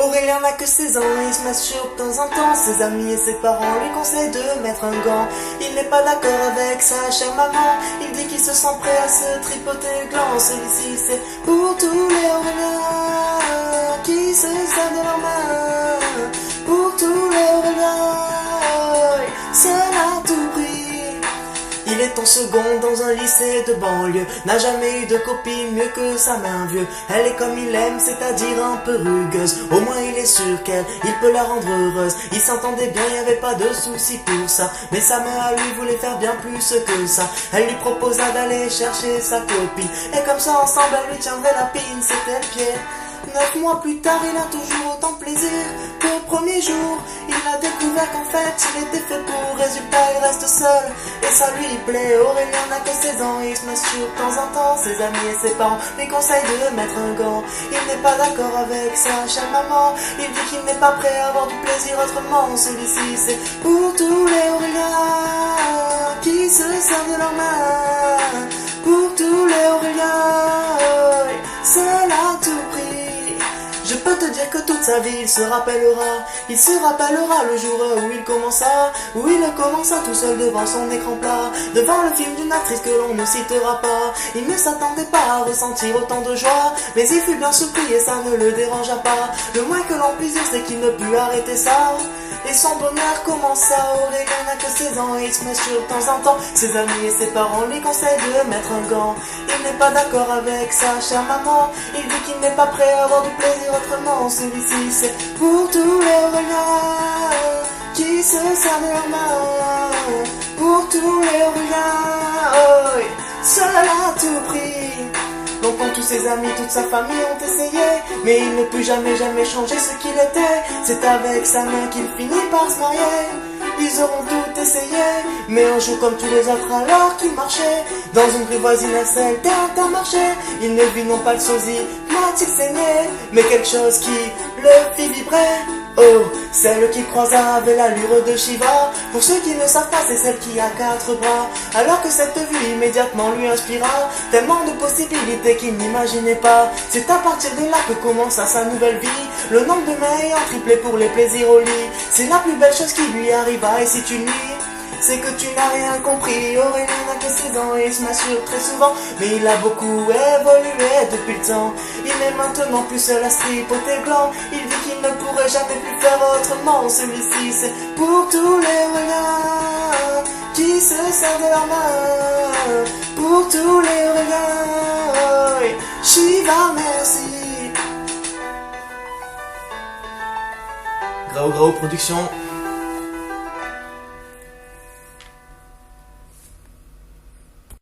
Aurélien n'a que 16 ans, il se masturbe de temps en temps. Ses amis et ses parents lui conseillent de mettre un gant. Il n'est pas d'accord avec sa chère maman. Il dit qu'il se sent prêt à se tripoter le gland. Celui-ci c'est pour tous les Auréliens qui se servent de leurs mains. Pour tous les Auréliens, c'est à tout prix. Il est en seconde dans un lycée de banlieue. N'a jamais eu de copine mieux que sa main vieux. Elle est comme il aime, c'est-à-dire un peu rugueuse. Au moins il est sûr qu'elle, il peut la rendre heureuse. Ils s'entendaient bien, y avait pas de soucis pour ça. Mais sa main à lui voulait faire bien plus que ça. Elle lui proposa d'aller chercher sa copine. Et comme ça ensemble elle lui tiendrait la pine, c'était le pied. 9 mois plus tard, il a toujours autant de plaisir qu'au premier jour. Il a découvert qu'en fait, il était fait pour. Résultat, il reste seul et ça lui plaît. Aurélien n'a que 16 ans, il se masturbe de temps en temps. Ses amis et ses parents lui conseillent de mettre un gant. Il n'est pas d'accord avec sa chère maman. Il dit qu'il n'est pas prêt à avoir du plaisir autrement. Celui-ci, c'est pour tous les Auréliens qui se servent de leurs mains. Pour tous les Auréliens, c'est à tout prix. Je peux te dire que toute sa vie il se rappellera le jour où il commença tout seul devant son écran plat, devant le film d'une actrice que l'on ne citera pas. Il ne s'attendait pas à ressentir autant de joie, mais il fut bien surpris et ça ne le dérangea pas. Le moins que l'on puisse dire c'est qu'il ne put arrêter ça. Et son bonheur commença. Aurélien n'a que 16 ans et il se masturbe de temps en temps. Ses amis et ses parents lui conseillent de mettre un gant. Il n'est pas d'accord avec sa chère maman. Il dit qu'il n'est pas prêt à avoir du plaisir autrement. Celui-ci c'est pour tous les Auréliens qui se servent de leurs mains. Pour tous les Auréliens, oh, seul à tout prix. Donc quand tous ses amis, toute sa famille ont essayé, mais il ne put jamais changer ce qu'il était. C'est avec sa main qu'il finit par se marier. Ils auront tout essayé, mais un jour comme tous les autres alors qu'il marchait dans une rue voisine à celle d'Intermarché, il ne vit non pas le sosie, m'a-t-il saigné, mais quelque chose qui le fit vibrer. Oh, celle qu'il croisa avait l'allure de Shiva. Pour ceux qui ne savent pas, c'est celle qui a 4 bras. Alors que cette vue immédiatement lui inspira tellement de possibilités qu'il n'imaginait pas. C'est à partir de là que commença sa nouvelle vie. Le nombre de mains ayant triplé pour les plaisirs au lit. C'est la plus belle chose qui lui arriva. Et si tu le nies, c'est que tu n'as rien compris. Aurélien n'a que 16 ans et il se masturbe très souvent, mais il a beaucoup évolué depuis le temps. Il est maintenant plus seul à se tripoter le gland. Il dit qu'il ne pourrait jamais plus faire autrement. Celui-ci c'est pour tous les Auréliens qui se servent de leurs mains. Pour tous les Auréliens, Shiva merci. Grau Production.